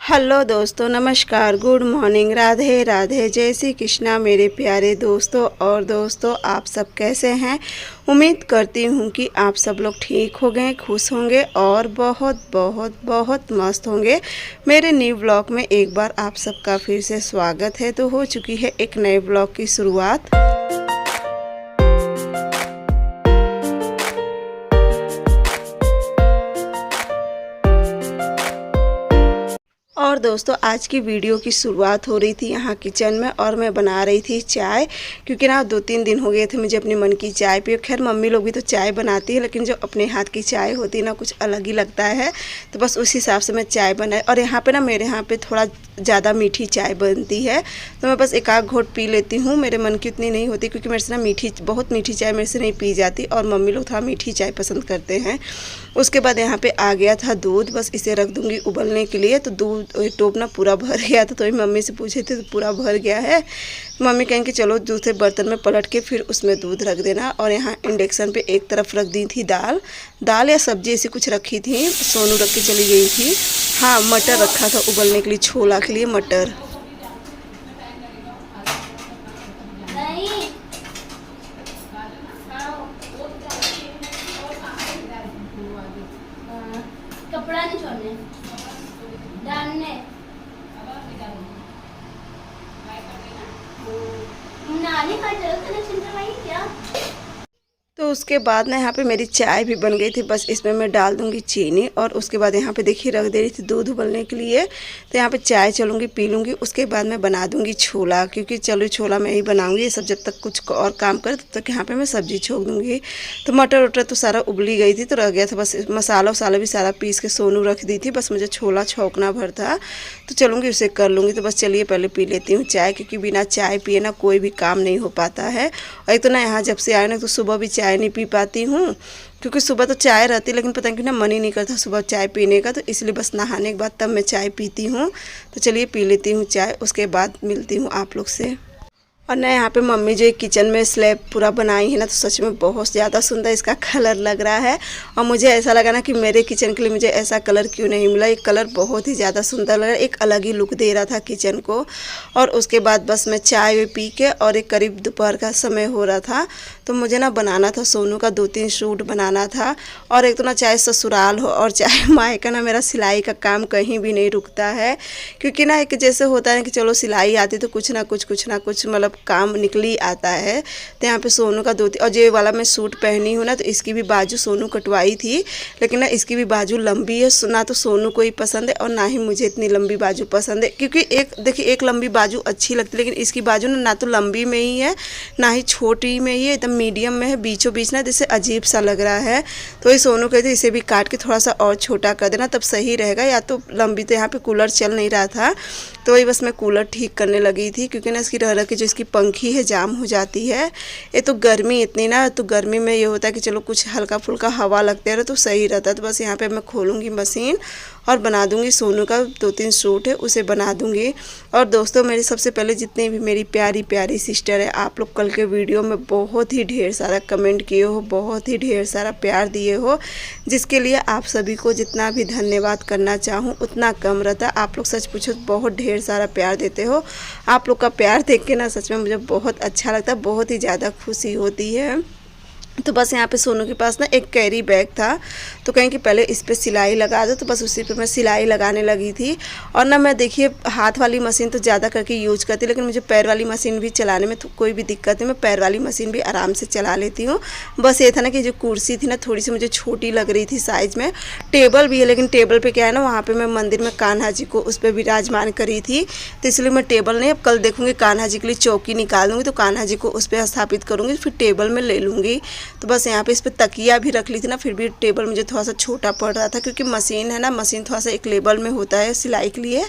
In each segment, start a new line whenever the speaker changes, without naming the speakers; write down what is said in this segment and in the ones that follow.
Hello दोस्तों, नमस्कार, good morning, Radhe Radhe, जय श्री कृष्णा मेरे प्यारे दोस्तों। और दोस्तों, आप सब कैसे हैं? उम्मीद करती हूँ कि आप सब लोग ठीक हो गए, खुश होंगे और बहुत बहुत बहुत मस्त होंगे। मेरे न्यू ब्लॉग में एक बार आप सबका फिर से स्वागत है। तो हो चुकी है एक नए ब्लॉग की शुरुआत। और दोस्तों, आज की वीडियो की शुरुआत हो रही थी यहाँ किचन में और मैं बना रही थी चाय, क्योंकि ना 2-3 दिन हो गए थे मुझे अपने मन की चाय पिए। खैर मम्मी लोग भी तो चाय बनाती है, लेकिन जो अपने हाथ की चाय होती है ना, कुछ अलग ही लगता है। तो बस उस हिसाब से मैं चाय बनाई। और यहाँ पे ना मेरे यहाँ पे थोड़ा ज़्यादा मीठी चाय बनती है, तो मैं बस एक आध घोट पी लेती हूँ। मेरे मन की उतनी नहीं होती, क्योंकि मेरे से ना बहुत मीठी चाय मेरे से नहीं पी जाती, और मम्मी लोग थोड़ा मीठी चाय पसंद करते हैं। उसके बाद यहाँ पे आ गया था दूध, बस इसे रख दूँगी उबलने के लिए। तो दूध टोप ना पूरा भर गया था, तो मम्मी से पूछे थे तो पूरा भर गया है। मम्मी कहेंगे चलो दूसरे बर्तन में पलट के फिर उसमें दूध रख देना। और यहाँ इंडक्शन पे एक तरफ रख दी थी दाल या सब्जी ऐसी कुछ रखी थी, सोनू रख के चली गई थी। हाँ, मटर रखा था उबलने के लिए, छोला के लिए मटर।
कपड़ा नहीं छोड़ने डालने नानी का जरूरत कनेक्शन करवाई क्या।
तो उसके बाद ना यहाँ पे मेरी चाय भी बन गई थी। बस इसमें मैं डाल दूँगी चीनी, और उसके बाद यहाँ पे देखिए रख दे रही थी दूध उबलने के लिए। तो यहाँ पे चाय चलूँगी पी लूँगी, उसके बाद मैं बना दूँगी छोला, क्योंकि चलो छोला मैं ही बनाऊँगी। ये सब जब तक कुछ और काम करे तब तक यहाँ पे मैं सब्ज़ी छोक दूँगी। तो मटर वटर तो सारा उबली गई थी, तो रह गया था बस मसाला वसाला भी सारा पीस के सोनू रख दी थी। बस मुझे छोला छोंकना भर था, तो चलूँगी उसे कर लूँगी। तो बस चलिए पहले पी लेती हूँ चाय, क्योंकि बिना चाय पिए ना कोई भी काम नहीं हो पाता है। और एक तो ना यहाँ जब से आए ना, तो सुबह भी चाय नहीं पी पाती हूँ, क्योंकि सुबह तो चाय रहती, लेकिन पता नहीं ना मन ही नहीं करता सुबह चाय पीने का। तो इसलिए बस नहाने के बाद तब मैं चाय पीती हूँ। तो चलिए पी लेती हूँ चाय, उसके बाद मिलती हूँ आप लोग से। और ना यहाँ पे मम्मी जो किचन में स्लैब पूरा बनाई है ना, तो सच में बहुत ज़्यादा सुंदर इसका कलर लग रहा है। और मुझे ऐसा लगा ना कि मेरे किचन के लिए मुझे ऐसा कलर क्यों नहीं मिला। ये कलर बहुत ही ज़्यादा सुंदर लग रहा है, एक अलग ही लुक दे रहा था किचन को। और उसके बाद बस मैं चाय पी के, और एक करीब दोपहर का समय हो रहा था, तो मुझे ना बनाना था सोनू का 2-3 सूट बनाना था। और एक तो ना चाहे ससुराल हो और चाहे मायका, ना मेरा सिलाई का काम कहीं भी नहीं रुकता है। क्योंकि ना एक जैसे होता है कि चलो सिलाई आती तो कुछ ना कुछ मतलब काम निकल ही आता है। तो यहाँ पे सोनू का और ये वाला मैं सूट पहनी हूँ ना, तो इसकी भी बाजू सोनू कटवाई थी, लेकिन ना इसकी भी बाजू लंबी है। ना तो सोनू को ही पसंद है और ना ही मुझे इतनी लंबी बाजू पसंद है, क्योंकि देखिए एक लंबी बाजू अच्छी लगती है, लेकिन इसकी बाजू ना तो लंबी में ही है ना ही छोटी में ही है, एकदम मीडियम में है, बीचों बीच ना जैसे अजीब सा लग रहा है। तो ये सोनू कहते इसे भी काट के थोड़ा सा और छोटा कर देना, तब सही रहेगा। या तो लंबी, तो यहाँ पे कूलर चल नहीं रहा था, तो वही बस मैं कूलर ठीक करने लगी थी, क्योंकि ना इसकी रह के जो इसकी पंखी है जाम हो जाती है। ये तो गर्मी इतनी ना, तो गर्मी में ये होता है कि चलो कुछ हल्का फुल्का हवा लगते रहे तो सही रहता है। तो बस यहाँ पे मैं खोलूँगी मशीन और बना दूँगी सोनू का 2-3 सूट है, उसे बना दूँगी। और दोस्तों, मेरी सबसे पहले जितनी भी मेरी प्यारी प्यारी सिस्टर है, आप लोग कल के वीडियो में बहुत ही ढेर सारा कमेंट किए हो, बहुत ही ढेर सारा प्यार दिए हो, जिसके लिए आप सभी को जितना भी धन्यवाद करना चाहूँ उतना कम रहता। आप लोग सच पूछो बहुत ढेर सारा प्यार देते हो। आप लोग का प्यार देख के ना सच में मुझे बहुत अच्छा लगता है, बहुत ही ज़्यादा खुशी होती है। तो बस यहाँ पे सोनू के पास ना एक कैरी बैग था, तो कहीं कि पहले इस पे सिलाई लगा दो, तो बस उसी पे मैं सिलाई लगाने लगी थी। और ना मैं देखिए हाथ वाली मशीन तो ज़्यादा करके यूज करती, लेकिन मुझे पैर वाली मशीन भी चलाने में तो कोई भी दिक्कत नहीं, मैं पैर वाली मशीन भी आराम से चला लेती हूँ। बस ये था ना कि जो कुर्सी थी ना थोड़ी सी मुझे छोटी लग रही थी साइज़ में। टेबल भी है, लेकिन टेबल पर क्या है ना, वहाँ पर मैं मंदिर में कान्हा जी को उस पर विराजमान करी थी, तो इसलिए मैं टेबल नहीं, अब कल देखूँगी कान्हा जी के लिए चौकी निकाल दूँगी, तो कान्हा जी को उस पर स्थापित करूँगी, फिर टेबल में ले लूँगी। तो बस यहाँ पे इस पर तकिया भी रख ली थी ना, फिर भी टेबल मुझे थोड़ा सा छोटा पड़ रहा था, क्योंकि मशीन है ना, मशीन थोड़ा सा एक लेवल में होता है सिलाई के लिए,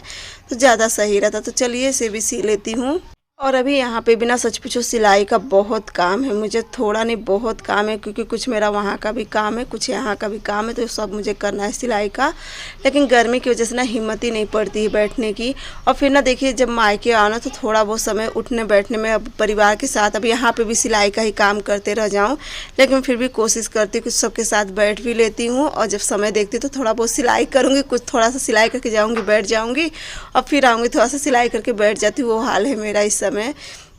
तो ज़्यादा सही रहता। तो चलिए इसे भी सी लेती हूँ। और अभी यहाँ पे बिना सच पूछो सिलाई का बहुत काम है, मुझे थोड़ा नहीं बहुत काम है, क्योंकि कुछ मेरा वहाँ का भी काम है, कुछ यहाँ का भी काम है, तो सब मुझे करना है सिलाई का। लेकिन गर्मी की वजह से ना हिम्मत ही नहीं पड़ती है बैठने की। और फिर ना देखिए जब मायके आओ ना तो थोड़ा बहुत समय उठने बैठने में, अब परिवार के साथ अब यहाँ पर भी सिलाई का ही काम करते रह जाऊँ, लेकिन फिर भी कोशिश करती हूँ कुछ सबके साथ बैठ भी लेती हूँ। और जब समय देखती तो थोड़ा बहुत सिलाई करूँगी, कुछ थोड़ा सा सिलाई करके जाऊँगी, बैठ जाऊँगी और फिर आऊँगी, थोड़ा सा सिलाई करके बैठ जाती हूँ। वो हाल है मेरा इस समय।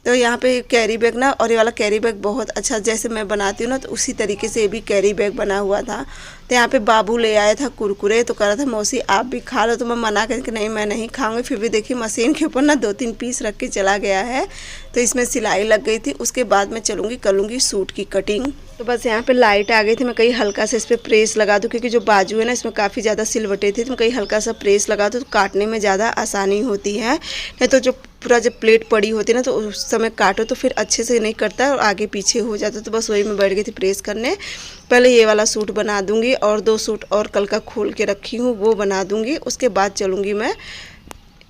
तो यहाँ पे कैरी बैग ना, और ये वाला कैरी बैग बहुत अच्छा, जैसे मैं बनाती हूँ ना तो उसी तरीके से ये भी कैरी बैग बना हुआ था। तो यहाँ पे बाबू ले आया था कुरकुरे, तो कह रहा था मौसी आप भी खा लो, तो मैं मना करके नहीं मैं नहीं खाऊंगी। फिर भी देखिए मशीन के ऊपर ना 2-3 पीस रख के चला गया है, तो इसमें सिलाई लग गई थी। उसके बाद मैं चलूँगी कर लूँगी सूट की कटिंग। तो बस यहाँ पे लाइट आ गई थी, मैं कहीं हल्का सा इस पर प्रेस लगा दूँ, क्योंकि जो बाजू है ना इसमें काफ़ी ज़्यादा सिलवटें थी, तो मैं कहीं हल्का सा प्रेस लगा दूँ तो काटने में ज़्यादा आसानी होती है। नहीं तो जो पूरा जब प्लेट पड़ी होती है ना तो उस समय काटो तो फिर अच्छे से नहीं कटता और आगे पीछे हो जाता। तो बस वही मैं बैठ गई थी प्रेस करने। पहले ये वाला सूट बना दूंगी और 2 सूट और कल का खोल के रखी हूँ वो बना दूंगी। उसके बाद चलूँगी मैं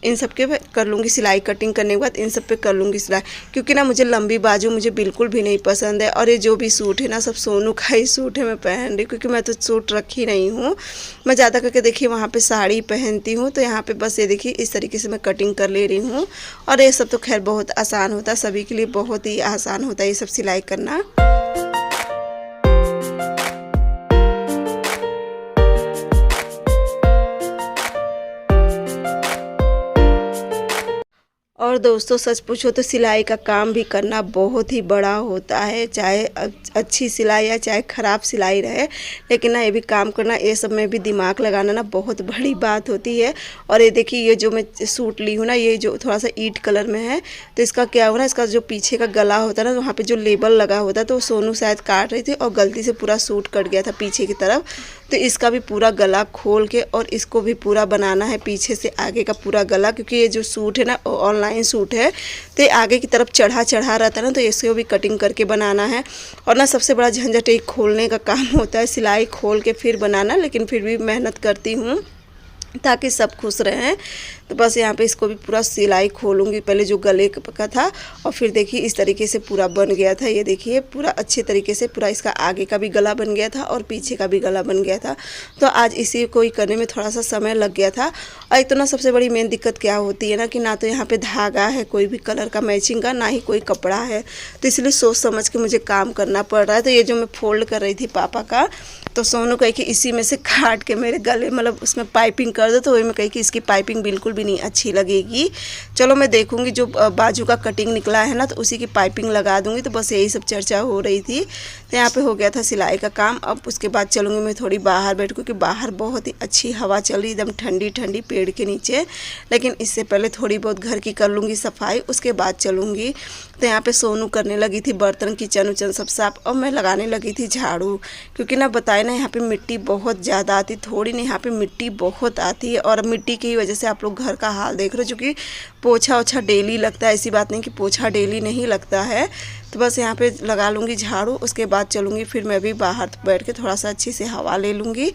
इन सब के कर लूँगी सिलाई, कटिंग करने के बाद इन सब पे कर लूँगी सिलाई, क्योंकि ना मुझे लंबी बाजू मुझे बिल्कुल भी नहीं पसंद है। और ये जो भी सूट है ना सब सोनू का ही सूट है मैं पहन रही, क्योंकि मैं तो सूट रखी नहीं हूँ। मैं ज़्यादा करके देखिए वहाँ पे साड़ी पहनती हूँ, तो यहाँ पे बस ये देखिए इस तरीके से मैं कटिंग कर ले रही हूँ। और ये सब तो खैर बहुत आसान होता है, सभी के लिए बहुत ही आसान होता है ये सब सिलाई करना। और दोस्तों सच पूछो तो सिलाई का काम भी करना बहुत ही बड़ा होता है, चाहे अच्छी सिलाई या चाहे ख़राब सिलाई रहे, लेकिन ना ये भी काम करना, ये सब में भी दिमाग लगाना ना बहुत बड़ी बात होती है। और ये देखिए ये जो मैं सूट ली हूँ ना, ये जो थोड़ा सा ईट कलर में है, तो इसका क्या हुआ ना, इसका जो पीछे का गला होता है ना वहाँ पर जो लेबल लगा होता है, तो सोनू शायद काट रही थी और गलती से पूरा सूट कट गया था पीछे की तरफ। तो इसका भी पूरा गला खोल के और इसको भी पूरा बनाना है पीछे से आगे का पूरा गला, क्योंकि ये जो सूट है ना ऑनलाइन सूट है तो ये आगे की तरफ चढ़ा रहता है ना, तो इसको भी कटिंग करके बनाना है। और ना सबसे बड़ा झंझट एक खोलने का काम होता है, सिलाई खोल के फिर बनाना, लेकिन फिर भी मेहनत करती हूँ ताकि सब खुश रहें। तो बस यहाँ पे इसको भी पूरा सिलाई खोलूँगी, पहले जो गले का था और फिर देखिए इस तरीके से पूरा बन गया था। ये देखिए पूरा अच्छे तरीके से पूरा इसका आगे का भी गला बन गया था और पीछे का भी गला बन गया था। तो आज इसी को ही करने में थोड़ा सा समय लग गया था। और एक तो ना सबसे बड़ी मेन दिक्कत क्या होती है ना कि ना तो यहाँ पे धागा है कोई भी कलर का मैचिंग का, ना ही कोई कपड़ा है, तो इसलिए सोच समझ के मुझे काम करना पड़ रहा है। तो ये जो मैं फोल्ड कर रही थी पापा का, तो सोनू कही कि इसी में से काट के मेरे गले मतलब उसमें पाइपिंग कर दो, तो वही मैं कही कि इसकी पाइपिंग बिल्कुल भी नहीं अच्छी लगेगी। चलो मैं देखूंगी जो बाजू का कटिंग निकला है ना तो उसी की पाइपिंग लगा दूंगी। तो बस यही सब चर्चा हो रही थी। तो यहाँ पे हो गया था सिलाई का काम। अब उसके बाद चलूँगी मैं थोड़ी बाहर बैठ, क्योंकि बाहर बहुत ही अच्छी हवा चल रही, एकदम ठंडी ठंडी पेड़ के नीचे। लेकिन इससे पहले थोड़ी बहुत घर की कर लूँगी सफाई, उसके बाद चलूँगी। तो यहाँ पे सोनू करने लगी थी बर्तन किचन उचन सब साफ, और मैं लगाने लगी थी झाड़ू, क्योंकि ना बताए ना यहाँ पे मिट्टी बहुत ज़्यादा आती, थोड़ी नहीं यहाँ पे मिट्टी बहुत आती है। और मिट्टी की वजह से आप लोग घर का हाल देख रहे हो, जो कि पोछा ओछा डेली लगता है, ऐसी बात नहीं कि पोछा डेली नहीं लगता है। तो बस यहाँ पे लगा लूँगी झाड़ू, उसके बाद चलूँगी फिर मैं भी बाहर बैठ के थोड़ा सा अच्छी से हवा ले लूँगी,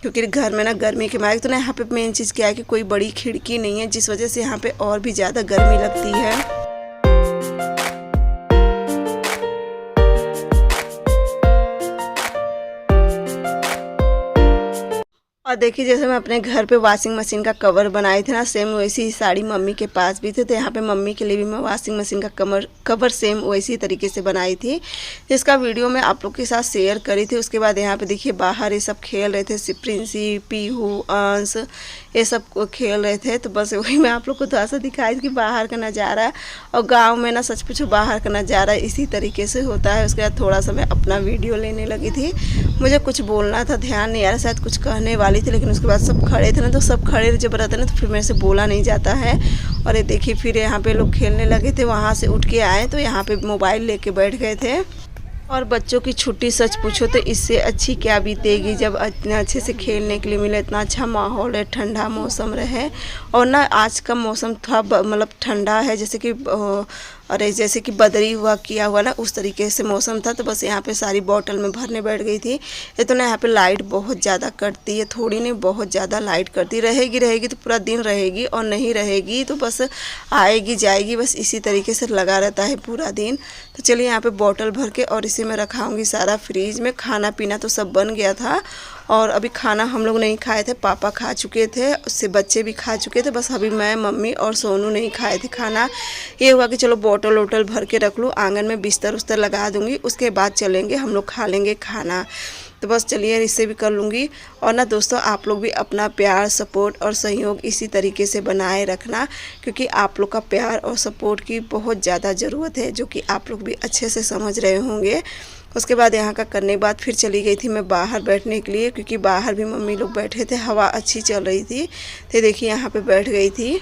क्योंकि घर में ना गर्मी के मारे तो ना यहाँ पे मेन चीज़ क्या है कि कोई बड़ी खिड़की नहीं है, जिस वजह से यहाँ पे और भी ज़्यादा गर्मी लगती है। और देखिए जैसे मैं अपने घर पे वॉशिंग मशीन का कवर बनाई थी ना, सेम वैसी ही साड़ी मम्मी के पास भी थे। तो यहाँ पे मम्मी के लिए भी मैं वॉशिंग मशीन का कवर सेम वैसी तरीके से बनाई थी, जिसका वीडियो मैं आप लोग के साथ शेयर करी थी। उसके बाद यहाँ पे देखिए बाहर ये सब खेल रहे थे, प्रिंसी, पीहू, अंश, ये सब खेल रहे थे। तो बस वही मैं आप लोग को थोड़ा सा दिखाई थी कि बाहर का नज़ारा। और गाँव में ना सच पूछो बाहर का नज़ारा इसी तरीके से होता है। उसके बाद थोड़ा सा मैं अपना वीडियो लेने लगी थी, मुझे कुछ बोलना था, ध्यान नहीं आ रहा, शायद कुछ कहने वाली थी, लेकिन उसके बाद सब खड़े थे ना, तो सब खड़े जब रहते ना तो फिर मेरे से बोला नहीं जाता है। और ये देखिए फिर यहाँ पे लोग खेलने लगे थे, वहाँ से उठ के आए तो यहाँ पे मोबाइल लेके बैठ गए थे। और बच्चों की छुट्टी सच पूछो तो इससे अच्छी क्या बीतेगी, जब इतने अच्छे से खेलने के लिए मिले, इतना अच्छा माहौल है, ठंडा मौसम रहे। और ना आज का मौसम थोड़ा मतलब ठंडा है, जैसे कि और जैसे कि बदरी हुआ किया हुआ ना उस तरीके से मौसम था। तो बस यहाँ पे सारी बॉटल में भरने बैठ गई थी। ये तो ना यहाँ पे लाइट बहुत ज़्यादा कटती है, थोड़ी नहीं बहुत ज़्यादा लाइट करती रहेगी तो पूरा दिन रहेगी, और नहीं रहेगी तो बस आएगी जाएगी, बस इसी तरीके से लगा रहता है पूरा दिन। तो चलिए यहाँ पे बॉटल भर के और इसी में रखाऊंगी सारा फ्रीज में। खाना पीना तो सब बन गया था, और अभी खाना हम लोग नहीं खाए थे, पापा खा चुके थे, उससे बच्चे भी खा चुके थे, बस अभी मैं, मम्मी और सोनू नहीं खाए थे खाना। ये हुआ कि चलो बॉटल वोटल भर के रख लूँ, आंगन में बिस्तर उस्तर लगा दूँगी, उसके बाद चलेंगे हम लोग खा लेंगे खाना। तो बस चलिए इससे भी कर लूँगी। और ना दोस्तों, आप लोग भी अपना प्यार, सपोर्ट और सहयोग इसी तरीके से बनाए रखना, क्योंकि आप लोग का प्यार और सपोर्ट की बहुत ज़्यादा ज़रूरत है, जो कि आप लोग भी अच्छे से समझ रहे होंगे। उसके बाद यहाँ का करने के बाद फिर चली गई थी मैं बाहर बैठने के लिए, क्योंकि बाहर भी मम्मी लोग बैठे थे, हवा अच्छी चल रही थी। तो देखिए यहाँ पे बैठ गई थी।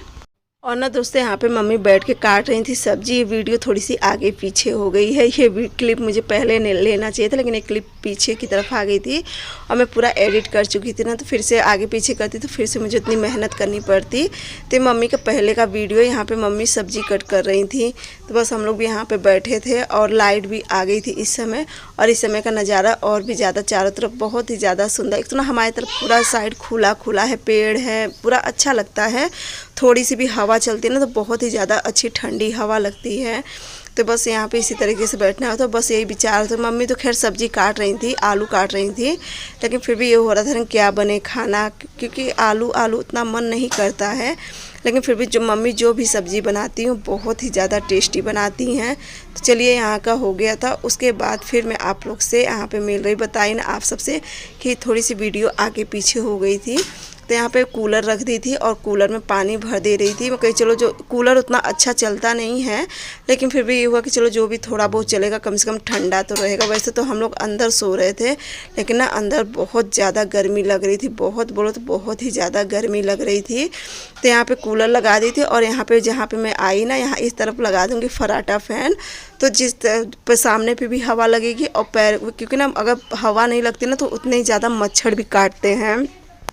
और ना दोस्तों, यहाँ पे मम्मी बैठ के काट रही थी सब्जी। ये वीडियो थोड़ी सी आगे पीछे हो गई है, ये क्लिप मुझे पहले लेना चाहिए था, लेकिन एक क्लिप पीछे की तरफ आ गई थी और मैं पूरा एडिट कर चुकी थी ना, तो फिर से आगे पीछे करती तो फिर से मुझे इतनी मेहनत करनी पड़ती। तो मम्मी का पहले का वीडियो, यहाँ पे मम्मी सब्जी कट कर रही थी। तो बस हम लोग भी यहाँ पे बैठे थे और लाइट भी आ गई थी इस समय। और इस समय का नज़ारा और भी ज़्यादा चारों तरफ बहुत ही ज़्यादा सुंदर। एक तो ना हमारी तरफ पूरा साइड खुला खुला है, पेड़ है, पूरा अच्छा लगता है। थोड़ी सी भी हवा चलती है ना तो बहुत ही ज़्यादा अच्छी ठंडी हवा लगती है। तो बस यहाँ पे इसी तरीके से बैठना होता है। बस यही विचार था। मम्मी तो खैर सब्जी काट रही थी, आलू काट रही थी, लेकिन फिर भी ये हो रहा था क्या बने खाना, क्योंकि आलू उतना मन नहीं करता है। लेकिन फिर भी जो मम्मी जो भी सब्ज़ी बनाती हूँ बहुत ही ज़्यादा टेस्टी बनाती हैं। तो चलिए यहाँ का हो गया था। उसके बाद फिर मैं आप लोग से यहाँ पे मिल रही, बताई ना आप सबसे कि थोड़ी सी वीडियो आगे पीछे हो गई थी। तो यहाँ पे कूलर रख दी थी और कूलर में पानी भर दे रही थी। मैं कही चलो, जो कूलर उतना अच्छा चलता नहीं है, लेकिन फिर भी ये हुआ कि चलो जो भी थोड़ा बहुत चलेगा, कम से कम ठंडा तो रहेगा। वैसे तो हम लोग अंदर सो रहे थे, लेकिन ना अंदर बहुत ज़्यादा गर्मी लग रही थी, बहुत बोलो तो बहुत ही ज़्यादा गर्मी लग रही थी। तो यहाँ पे कूलर लगा दी थी और यहाँ पे जहाँ पे मैं आई ना, यहाँ इस तरफ लगा दूँगी फराटा फ़ैन। तो जिस सामने पे भी हवा लगेगी और पैर, क्योंकि ना अगर हवा नहीं लगती ना तो उतने ही ज़्यादा मच्छर भी काटते हैं।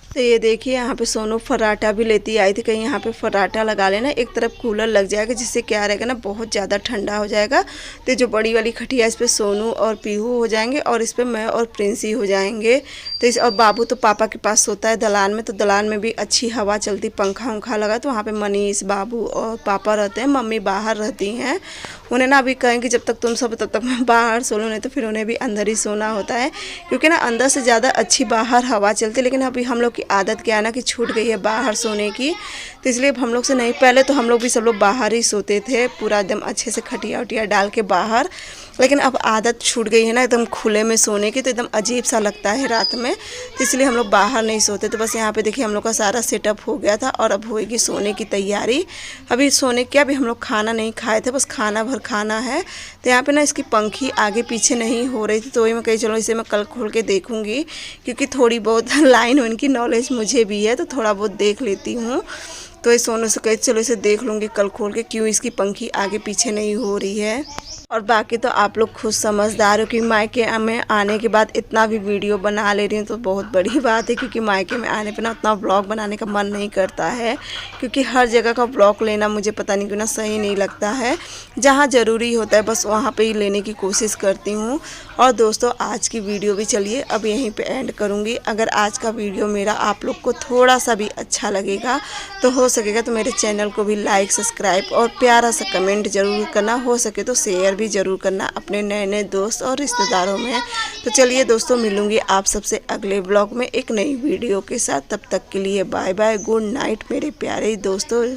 तो ये देखिए यहाँ पे सोनू फराटा भी लेती आई थी, कहीं यहाँ पे फराटा लगा लेना, एक तरफ कूलर लग जाएगा, जिससे क्या रहेगा ना बहुत ज़्यादा ठंडा हो जाएगा। तो जो बड़ी वाली खटिया, इस पर सोनू और पीहू हो जाएंगे और इस पर मैं और प्रिंसी हो जाएंगे। तो और बाबू तो पापा के पास सोता है दलान में, तो दलान में भी अच्छी हवा चलती, पंखा उंखा लगा, तो वहाँ पे मनीष, बाबू और पापा रहते हैं, मम्मी बाहर रहती हैं। उन्हें ना अभी कहेंगे जब तक तुम सब तब तक मैं बाहर सो लूँ, नहीं तो फिर उन्हें भी अंदर ही सोना होता है, क्योंकि ना अंदर से ज़्यादा अच्छी बाहर हवा चलती है। लेकिन अभी हम लोग की आदत क्या है ना कि छूट गई है बाहर सोने की, तो इसलिए हम लोग से नहीं, पहले तो हम लोग भी सब लोग बाहर ही सोते थे, पूरा एकदम अच्छे से खटिया उटिया डाल के बाहर। लेकिन अब आदत छूट गई है ना एकदम खुले में सोने की, तो एकदम अजीब सा लगता है रात में, तो इसलिए हम लोग बाहर नहीं सोते। तो बस यहाँ पे देखिए हम लोग का सारा सेटअप हो गया था और अब होएगी सोने की तैयारी। अभी सोने की, अभी हम लोग खाना नहीं खाए थे, बस खाना भर खाना है। तो यहाँ पे ना इसकी पंखी आगे पीछे नहीं हो रही थी, तो वही मैं कही चलो इसे मैं कल खोल के देखूँगी, क्योंकि थोड़ी बहुत लाइन उनकी नॉलेज मुझे भी है, तो थोड़ा बहुत देख लेती हूँ। तो ये सोनू से कही चलो इसे देख लूँगी कल खोल के, क्यों इसकी पंखी आगे पीछे नहीं हो रही है। और बाकी तो आप लोग खुद समझदार हो कि मायके में आने के बाद इतना भी वीडियो बना ले रही हूँ तो बहुत बड़ी बात है, क्योंकि मायके में आने पे ना उतना व्लॉग बनाने का मन नहीं करता है, क्योंकि हर जगह का व्लॉग लेना मुझे पता नहीं क्यों ना सही नहीं लगता है। जहाँ ज़रूरी होता है बस वहाँ पे ही लेने की कोशिश करती हूँ। और दोस्तों, आज की वीडियो भी चलिए अब यहीं पे एंड करूँगी। अगर आज का वीडियो मेरा आप लोग को थोड़ा सा भी अच्छा लगेगा तो हो सकेगा तो मेरे चैनल को भी लाइक, सब्सक्राइब और प्यारा सा कमेंट ज़रूर करना, हो सके तो शेयर भी ज़रूर करना अपने नए नए दोस्त और रिश्तेदारों में। तो चलिए दोस्तों, मिलूंगी आप सबसे अगले ब्लॉग में एक नई वीडियो के साथ। तब तक के लिए बाय बाय, गुड नाइट मेरे प्यारे दोस्तों।